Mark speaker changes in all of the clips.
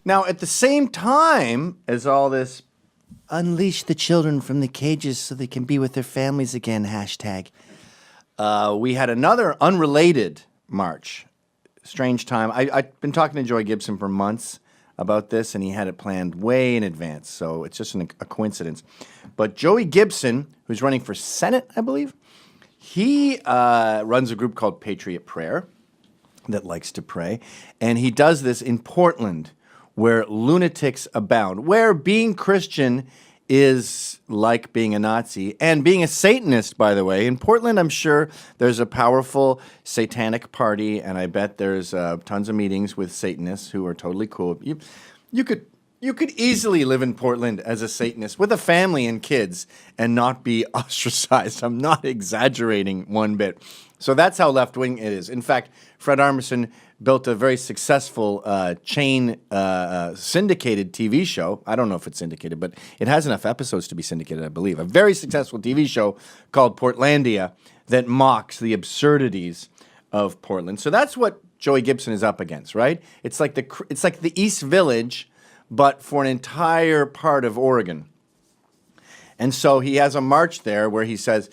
Speaker 1: Now, at the same time as all this, unleash the children from the cages so they can be with their families again, hashtag, we had another unrelated march. Strange time. I've been talking to Joey Gibson for months about this, and he had it planned way in advance, so it's just a coincidence. But Joey Gibson, who's running for Senate, I believe, he runs a group called Patriot Prayer that likes to pray, and he does this in Portland, where lunatics abound, where being Christian is like being a Nazi, and being a Satanist, by the way. In Portland, I'm sure there's a powerful satanic party, and I bet there's tons of meetings with Satanists who are totally cool. You could easily live in Portland as a Satanist with a family and kids and not be ostracized. I'm not exaggerating one bit. So that's how left-wing it is. In fact, Fred Armisen built a very successful chain syndicated TV show. I don't know if it's syndicated, but it has enough episodes to be syndicated, I believe. A very successful TV show called Portlandia that mocks the absurdities of Portland. So that's what Joey Gibson is up against, right? It's like the East Village, but for an entire part of Oregon. And so he has a march there where he says,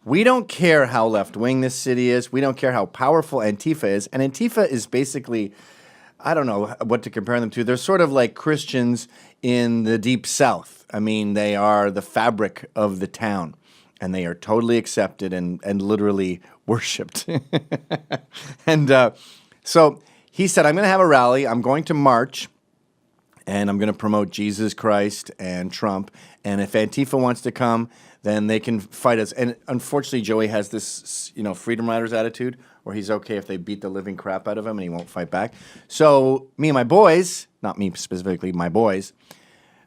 Speaker 1: we don't care how left-wing this city is. We don't care how powerful Antifa is. And Antifa is basically, I don't know what to compare them to. They're sort of like Christians in the Deep South. I mean, they are the fabric of the town. And they are totally accepted and literally worshipped. And so he said, I'm going to have a rally. I'm going to march. And I'm going to promote Jesus Christ and Trump. And if Antifa wants to come, then they can fight us. And unfortunately, Joey has this, Freedom Riders attitude, where he's okay if they beat the living crap out of him and he won't fight back. So me and my boys, not me specifically, my boys,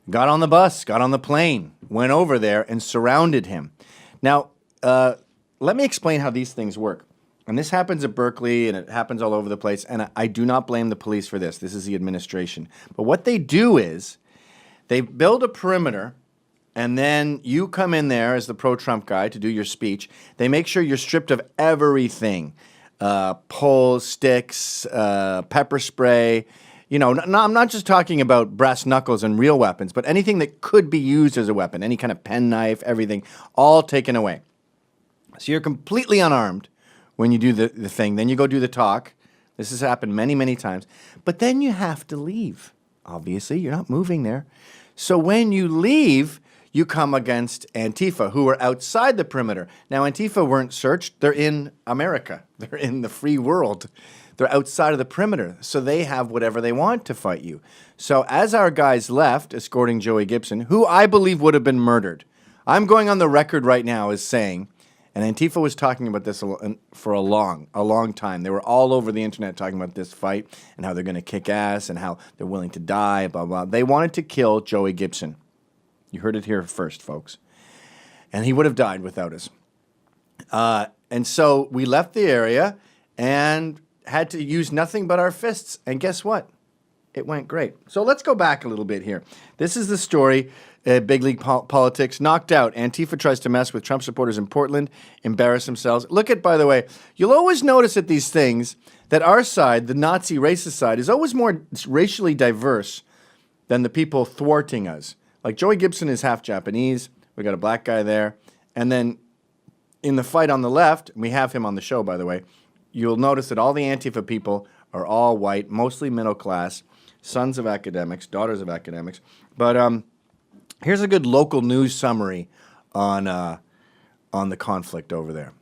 Speaker 1: got on the bus, got on the plane, went over there and surrounded him. Now, let me explain how these things work. And this happens at Berkeley, and it happens all over the place. And I do not blame the police for this. This is the administration. But what they do is they build a perimeter, and then you come in there as the pro-Trump guy to do your speech. They make sure you're stripped of everything, poles, sticks, pepper spray. I'm not just talking about brass knuckles and real weapons, but anything that could be used as a weapon, any kind of penknife, everything, all taken away. So you're completely unarmed when you do the thing. Then you go do the talk. This has happened many, many times. But then you have to leave. Obviously, you're not moving there. So when you leave, you come against Antifa, who are outside the perimeter. Now, Antifa weren't searched. They're in America. They're in the free world. They're outside of the perimeter. So they have whatever they want to fight you. So as our guys left, escorting Joey Gibson, who I believe would have been murdered, I'm going on the record right now as saying, and Antifa was talking about this for a long time. They were all over the internet talking about this fight and how they're going to kick ass and how they're willing to die, blah, blah. They wanted to kill Joey Gibson. You heard it here first, folks. And he would have died without us. And so we left the area and had to use nothing but our fists. And guess what? It went great. So let's go back a little bit here. This is the story. Big league politics. Knocked out. Antifa tries to mess with Trump supporters in Portland, embarrass themselves. Look at, by the way, you'll always notice at these things that our side, the Nazi racist side, is always more racially diverse than the people thwarting us. Like Joey Gibson is half Japanese. We got a black guy there. And then in the fight on the left, we have him on the show, by the way, you'll notice that all the Antifa people are all white, mostly middle class, sons of academics, daughters of academics. But here's a good local news summary on the conflict over there.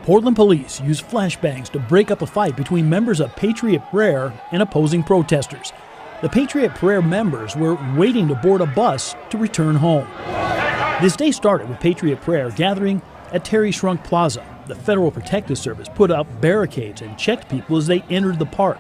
Speaker 2: Portland police used flashbangs to break up a fight between members of Patriot Prayer and opposing protesters. The Patriot Prayer members were waiting to board a bus to return home. This day started with Patriot Prayer gathering at Terry Shrunk Plaza. The Federal Protective Service put up barricades and checked people as they entered the park.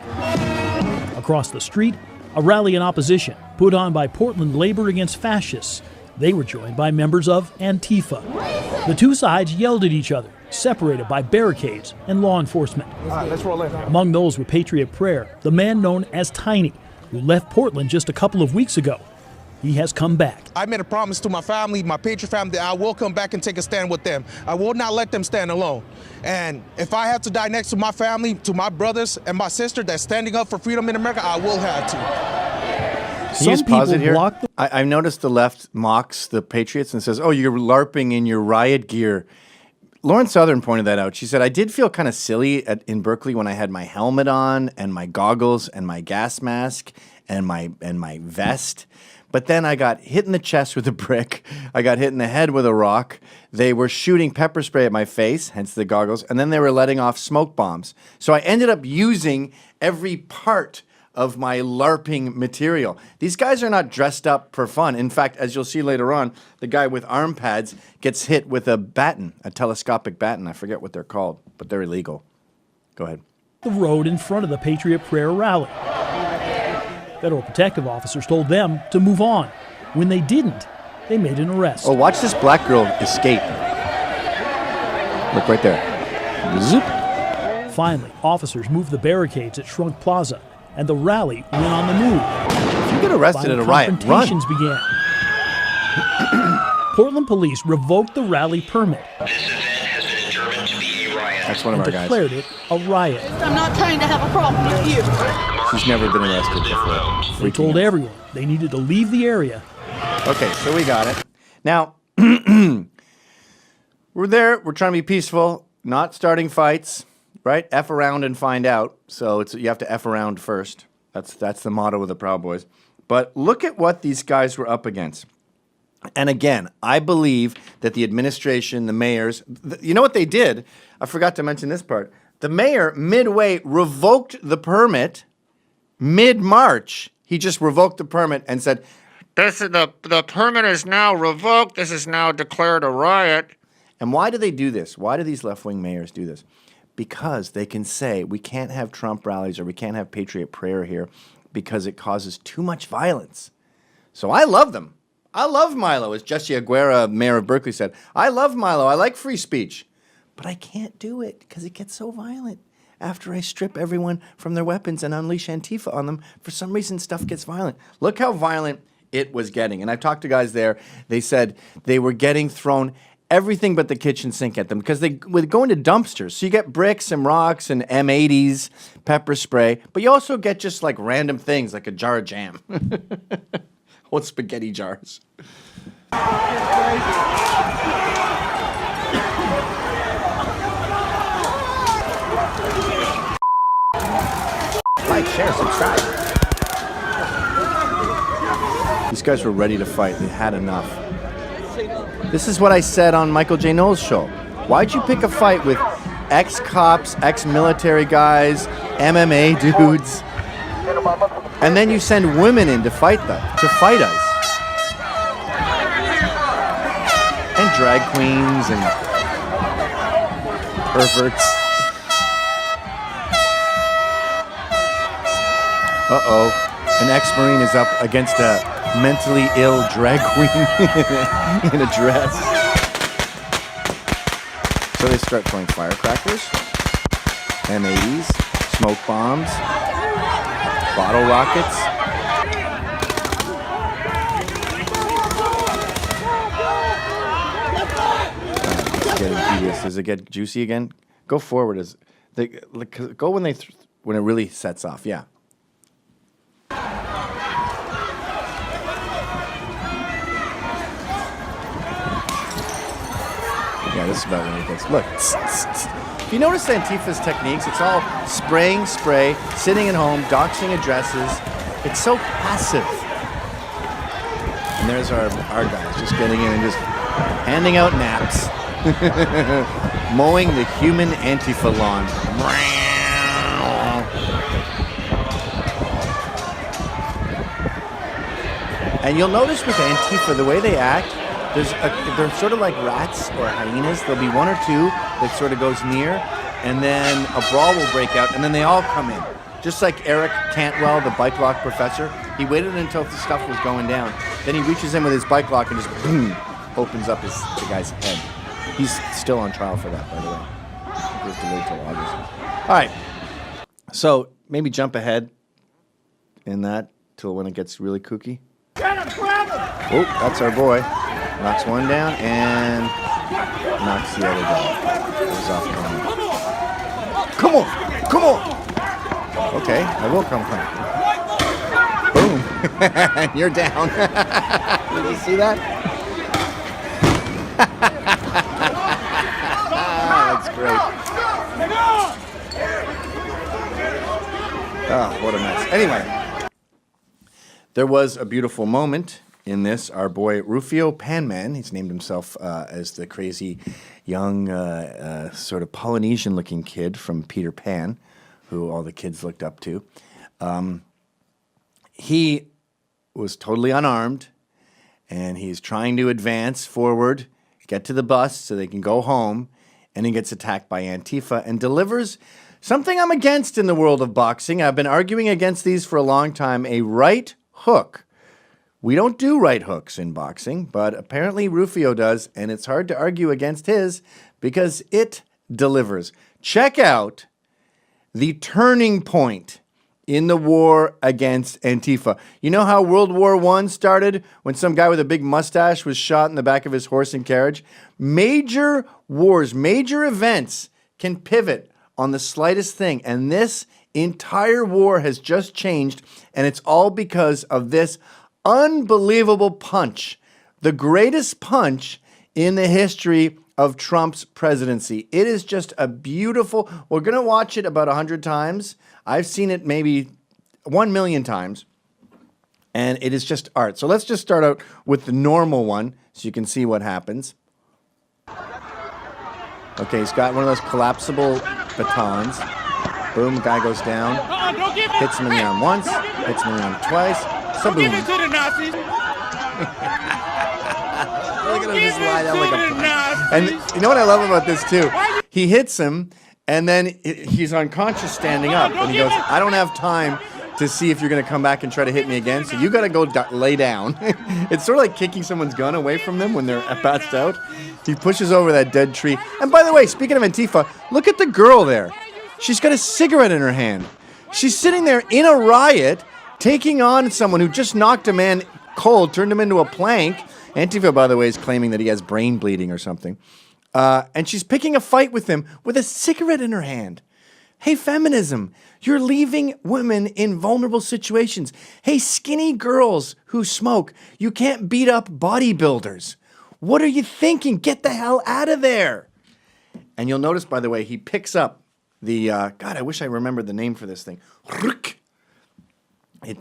Speaker 2: Across the street, a rally in opposition put on by Portland Labor Against Fascists. They were joined by members of Antifa. The two sides yelled at each other, separated by barricades and law enforcement.
Speaker 3: Let's roll in.
Speaker 2: Among those with Patriot Prayer, the man known as Tiny, who left Portland just a couple of weeks ago. he has come back.
Speaker 3: I made a promise to my family, my Patriot family, that I will come back and take a stand with them. I will not let them stand alone. And if I have to die next to my family, to my brothers and my sister that's standing up for freedom in America, I will have to.
Speaker 1: Can you just pause it here? I've noticed the left mocks the Patriots and says, oh, you're LARPing in your riot gear. Lauren Southern pointed that out. She said, I did feel kind of silly in Berkeley when I had my helmet on and my goggles and my gas mask and my vest. But then I got hit in the chest with a brick. I got hit in the head with a rock. They were shooting pepper spray at my face, hence the goggles, and then they were letting off smoke bombs. So I ended up using every part of my LARPing material. These guys are not dressed up for fun. In fact, as you'll see later on, the guy with arm pads gets hit with a baton, a telescopic baton. I forget what they're called, but they're illegal. Go ahead.
Speaker 2: The road in front of the Patriot Prayer rally. Federal protective officers told them to move on. When they didn't, they made an arrest.
Speaker 1: Oh, watch this black girl escape. Look right there. Zoop.
Speaker 2: Finally, officers moved the barricades at Shrunk Plaza, and the rally went on the move.
Speaker 1: If you get arrested at a riot, run.
Speaker 2: Confrontations began. Portland police revoked the rally permit.
Speaker 4: This event has been determined to be a riot.
Speaker 1: That's one of our guys.
Speaker 2: Declared it a riot.
Speaker 5: I'm not trying to have a problem with you.
Speaker 1: She's never been arrested before.
Speaker 2: They told everyone they needed to leave the area.
Speaker 1: Okay, so we got it. Now, we're there. We're trying to be peaceful, not starting fights, right? F around and find out. So you have to F around first. That's the motto of the Proud Boys. But look at what these guys were up against. And again, I believe that the administration, the mayors, you know what they did? I forgot to mention this part. The mayor, midway, revoked the permit. Mid-March, he just revoked the permit and said, the permit is now revoked. This is now declared a riot. And why do they do this? Why do these left-wing mayors do this? Because they can say, we can't have Trump rallies or we can't have Patriot Prayer here because it causes too much violence. So I love them. I love Milo, as Jesse Aguera, mayor of Berkeley, said. I love Milo. I like free speech. But I can't do it because it gets so violent. After I strip everyone from their weapons and unleash Antifa on them, for some reason stuff gets violent. Look how violent it was getting. And I've talked to guys there. They said they were getting thrown everything but the kitchen sink at them because they would go into dumpsters. So you get bricks and rocks and M80s, pepper spray, but you also get just like random things like a jar of jam. Old spaghetti jars. Like, share, subscribe. These guys were ready to fight. They had enough. This is what I said on Michael J. Knowles' show. Why'd you pick a fight with ex-cops, ex-military guys, MMA dudes, and then you send women in to fight us? And drag queens and perverts. Uh-oh. An ex-Marine is up against a mentally ill drag queen in a dress. So they start throwing firecrackers, M80s, smoke bombs, bottle rockets. It's getting tedious. Does it get juicy again? Go forward. Go when when it really sets off. Yeah. Yeah, this is about when it gets. Look. If you notice Antifa's techniques, it's all spraying spray, sitting at home, doxing addresses. It's so passive. And there's our guys just getting in and just handing out naps. Mowing the human Antifa lawn. And you'll notice with Antifa, the way they act, they're sort of like rats or hyenas. There'll be one or two that sort of goes near, and then a brawl will break out, and then they all come in. Just like Eric Cantwell, the bike lock professor. He waited until the stuff was going down. Then he reaches in with his bike lock and just boom, opens up the guy's head. He's still on trial for that, by the way. It was delayed till August. All right. So maybe jump ahead in that till when it gets really kooky.
Speaker 5: Get him,
Speaker 1: Oh, that's our boy. Knocks one down and knocks the other down. Goes off the Come on! Come on! Okay, I will come. Boom. You're down. Did you see that? That's great. Oh, what a mess. Anyway, there was a beautiful moment in this. Our boy Rufio Panman, he's named himself as the crazy young sort of Polynesian-looking kid from Peter Pan, who all the kids looked up to. He was totally unarmed, and he's trying to advance forward, get to the bus so they can go home, and he gets attacked by Antifa and delivers something I'm against in the world of boxing. I've been arguing against these for a long time, a right hook. We don't do right hooks in boxing, but apparently Rufio does, and it's hard to argue against his because it delivers. Check out the turning point in the war against Antifa. You know how World War I started when some guy with a big mustache was shot in the back of his horse and carriage? Major wars, major events can pivot on the slightest thing, and this entire war has just changed, and it's all because of this unbelievable punch, the greatest punch in the history of Trump's presidency. It is just a beautiful, we're going to watch it about 100 times. I've seen it maybe 1 million times, and it is just art. So let's just start out with the normal one so you can see what happens. Okay, he's got one of those collapsible batons. Boom, guy goes down. Hits him in the arm once, hits him in the arm twice. So boom.
Speaker 6: Give it to the Nazis.
Speaker 1: Look at him just lie down like a plant. And you know what I love about this too? He hits him, and then he's unconscious standing up. And he goes, I don't have time to see if you're going to come back and try to hit me again, so you got to go lay down. It's sort of like kicking someone's gun away from them when they're passed out. He pushes over that dead tree. And by the way, speaking of Antifa, look at the girl there. She's got a cigarette in her hand. She's sitting there in a riot, taking on someone who just knocked a man cold, turned him into a plank. Antifa, by the way, is claiming that he has brain bleeding or something. And she's picking a fight with him with a cigarette in her hand. Hey, feminism, you're leaving women in vulnerable situations. Hey, skinny girls who smoke, you can't beat up bodybuilders. What are you thinking? Get the hell out of there. And you'll notice, by the way, he picks up the, God, I wish I remembered the name for this thing.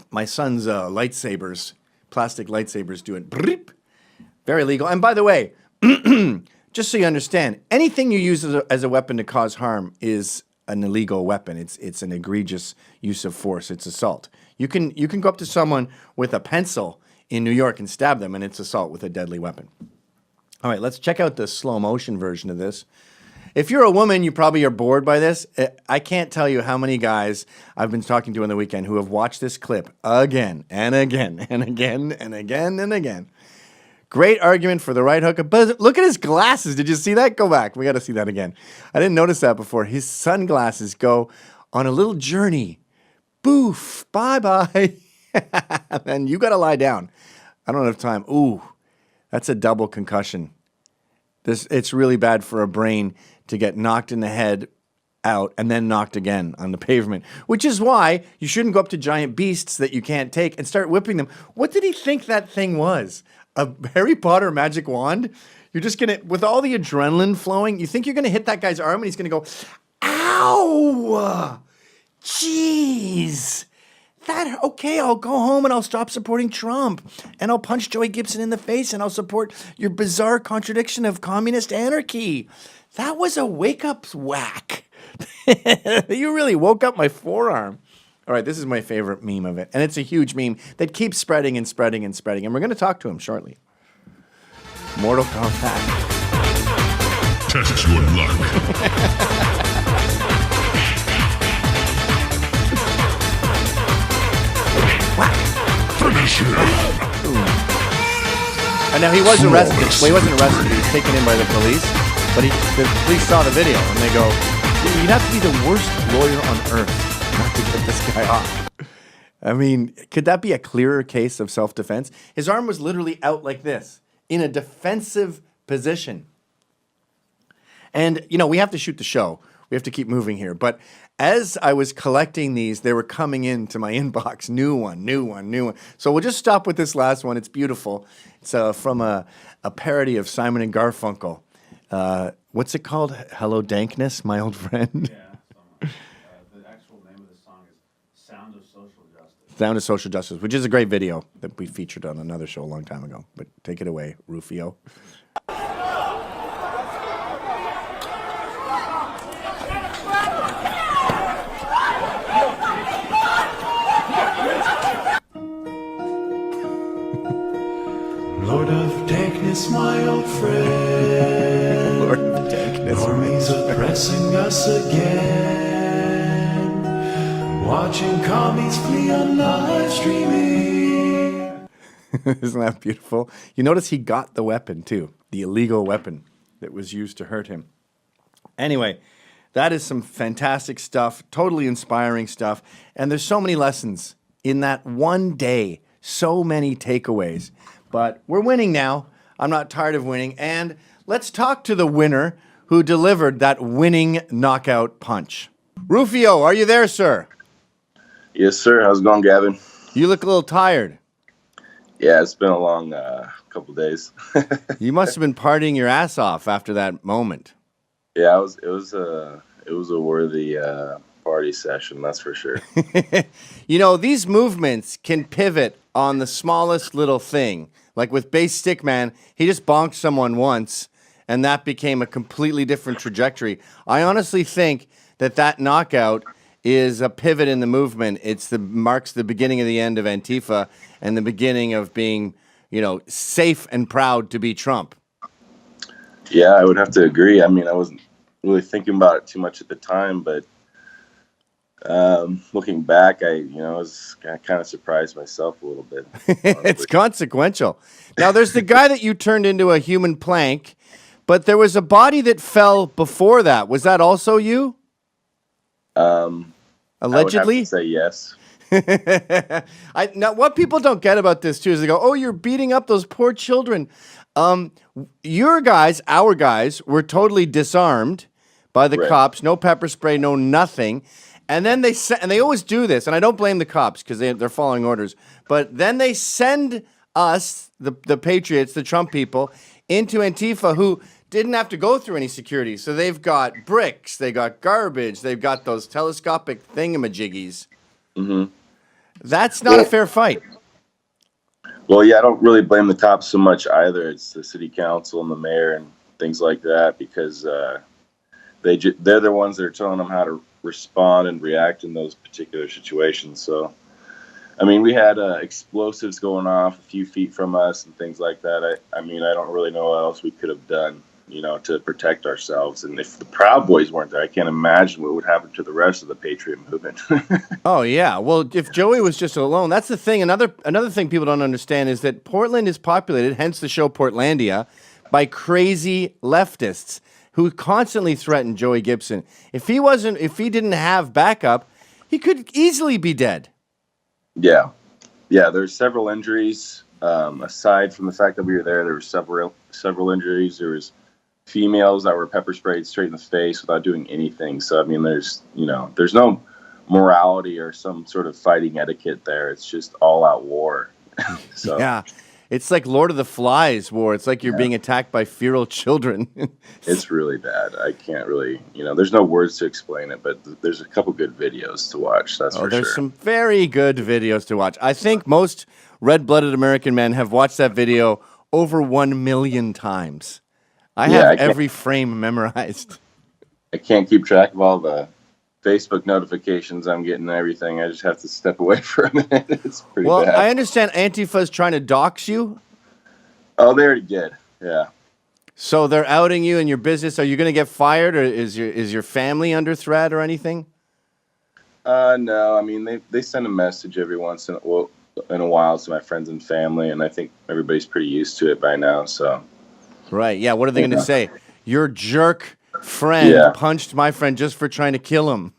Speaker 1: My son's lightsabers, plastic lightsabers do it. Very legal. And by the way, just so you understand, anything you use as a weapon to cause harm is an illegal weapon. It's an egregious use of force. It's assault. You can go up to someone with a pencil in New York and stab them, and it's assault with a deadly weapon. All right, let's check out the slow motion version of this. If you're a woman, you probably are bored by this. I can't tell you how many guys I've been talking to on the weekend who have watched this clip again and again and again and again and again. Great argument for the right hook. But look at his glasses. Did you see that? Go back. We got to see that again. I didn't notice that before. His sunglasses go on a little journey. Boof. Bye-bye. And you got to lie down. I don't have time. Ooh, that's a double concussion. It's really bad for a brain to get knocked in the head out and then knocked again on the pavement, which is why you shouldn't go up to giant beasts that you can't take and start whipping them. What did he think that thing was? A Harry Potter magic wand? You're just going to, with all the adrenaline flowing, you think you're going to hit that guy's arm and he's going to go, ow! Jeez! Okay, I'll go home and I'll stop supporting Trump. And I'll punch Joey Gibson in the face and I'll support your bizarre contradiction of communist anarchy. That was a wake-up whack. You really woke up my forearm. All right, this is my favorite meme of it. And it's a huge meme that keeps spreading and spreading and spreading. And we're going to talk to him shortly. Mortal Kombat.
Speaker 7: Test your luck. Finish him.
Speaker 1: And now he was arrested. Well, he wasn't arrested. He was taken in by the police. But the police saw the video and they go, you'd have to be the worst lawyer on earth not to get this guy off. I mean, could that be a clearer case of self-defense? His arm was literally out like this, in a defensive position. And, we have to shoot the show. We have to keep moving here. But as I was collecting these, they were coming into my inbox. New one. So we'll just stop with this last one. It's beautiful. It's from a parody of Simon and Garfunkel. What's it called? Hello, Dankness, my old friend.
Speaker 6: Yeah. The actual name of the song is Sound of Social Justice.
Speaker 1: Sound of Social Justice, which is a great video that we featured on another show a long time ago. But take it away, Rufio.
Speaker 8: Lord of Dankness, my old friend.
Speaker 1: Lord of Dankness.
Speaker 8: Normies oppressing us again. Watching commies flee on live streaming.
Speaker 1: Isn't that beautiful? You notice he got the weapon too, the illegal weapon that was used to hurt him. Anyway, that is some fantastic stuff, totally inspiring stuff. And there's so many lessons in that one day, so many takeaways. But we're winning now. I'm not tired of winning. And let's talk to the winner who delivered that winning knockout punch. Rufio, are you there, sir?
Speaker 9: Yes, sir. How's it going, Gavin?
Speaker 1: You look a little tired.
Speaker 9: Yeah, it's been a long couple days.
Speaker 1: You must have been partying your ass off after that moment.
Speaker 9: Yeah, it was a worthy party session, that's for sure.
Speaker 1: These movements can pivot on the smallest little thing. Like with Bass Stickman, he just bonked someone once, and that became a completely different trajectory. I honestly think that knockout is a pivot in the movement. Marks the beginning of the end of Antifa and the beginning of being, safe and proud to be Trump.
Speaker 9: Yeah, I would have to agree. I mean, I wasn't really thinking about it too much at the time, but looking back, I kind of surprised myself a little bit.
Speaker 1: It's consequential. Now, there's the guy that you turned into a human plank, but there was a body that fell before that. Was that also you? Allegedly?
Speaker 9: I would have to say yes.
Speaker 1: Now, what people don't get about this, too, is they go, oh, you're beating up those poor children. Our guys, were totally disarmed by the cops. No pepper spray, no nothing. And then they always do this, and I don't blame the cops because they're following orders. But then they send us, the patriots, the Trump people, into Antifa, who didn't have to go through any security. So they've got bricks, they got garbage, they've got those telescopic thingamajiggies.
Speaker 9: Mm-hmm.
Speaker 1: That's not a fair fight.
Speaker 9: Well, yeah, I don't really blame the cops so much either. It's the city council and the mayor and things like that, because they're the ones that are telling them how to respond and react in those particular situations. So, I mean, we had explosives going off a few feet from us and things like that. I mean, I don't really know what else we could have done, to protect ourselves. And if the Proud Boys weren't there, I can't imagine what would happen to the rest of the Patriot movement.
Speaker 1: Oh, yeah. Well, if Joey was just alone, that's the thing. Another thing people don't understand is that Portland is populated, hence the show Portlandia, by crazy leftists who constantly threaten Joey Gibson. If he didn't have backup, he could easily be dead.
Speaker 9: Yeah. There's several injuries. Aside from the fact that we were there were several injuries. There was females that were pepper sprayed straight in the face without doing anything. So I mean, there's no morality or some sort of fighting etiquette there. It's just all out war. So
Speaker 1: yeah. It's like Lord of the Flies war. It's like you're being attacked by feral children.
Speaker 9: It's really bad. I can't really, there's no words to explain it, but there's a couple good videos to watch. That's for sure.
Speaker 1: There's some very good videos to watch. I think most red-blooded American men have watched that video over 1 million times. I have every frame memorized.
Speaker 9: I can't keep track of all the Facebook notifications I'm getting and everything. I just have to step away for a minute. It's pretty bad.
Speaker 1: Well, I understand Antifa is trying to dox you.
Speaker 9: Oh, they already did. Yeah.
Speaker 1: So they're outing you in your business. Are you going to get fired, or is your family under threat or anything?
Speaker 9: No. I mean, they send a message every once in a while to my friends and family, and I think everybody's pretty used to it by now. So. Right.
Speaker 1: Yeah. What are they going to say? Your jerk friend punched my friend just for trying to kill him.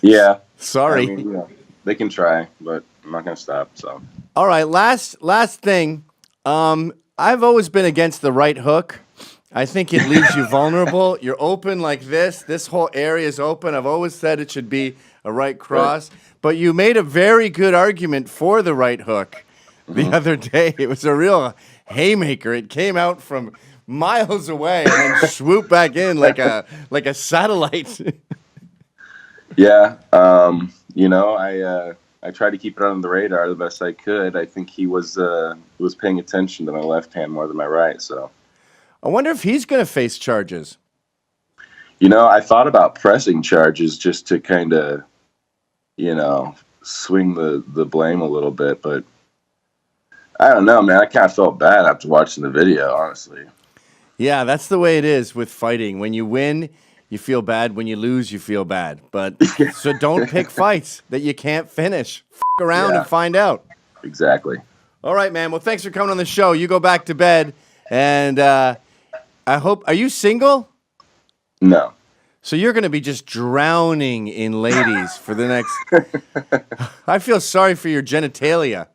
Speaker 9: Yeah.
Speaker 1: Sorry.
Speaker 9: I mean, they can try, but I'm not gonna stop. So.
Speaker 1: All right, last thing. I've always been against the right hook. I think it leaves you vulnerable. You're open like this. This whole area is open. I've always said it should be a right cross. Right. But you made a very good argument for the right hook the other day. It was a real haymaker. It came out from miles away and then swooped back in like a satellite.
Speaker 9: Yeah, I tried to keep it on the radar the best I could. I think he was paying attention to my left hand more than my right. So
Speaker 1: I wonder if he's going to face charges.
Speaker 9: I thought about pressing charges just to kind of, swing the blame a little bit, but I don't know, man. I kind of felt bad after watching the video, honestly. Yeah,
Speaker 1: that's the way it is with fighting. When you win, you feel bad. When you lose, you feel bad. But so don't pick fights that you can't finish. F around and find out.
Speaker 9: Exactly.
Speaker 1: All right, man. Well, thanks for coming on the show. You go back to bed, and I hope. Are you single?
Speaker 9: No.
Speaker 1: So you're going to be just drowning in ladies for the next. I feel sorry for your genitalia.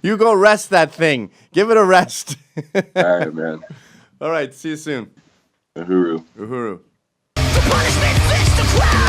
Speaker 1: You go rest that thing. Give it a rest.
Speaker 9: All right, man.
Speaker 1: All right. See you soon.
Speaker 9: Uhuru.
Speaker 1: Uhuru.
Speaker 8: The punishment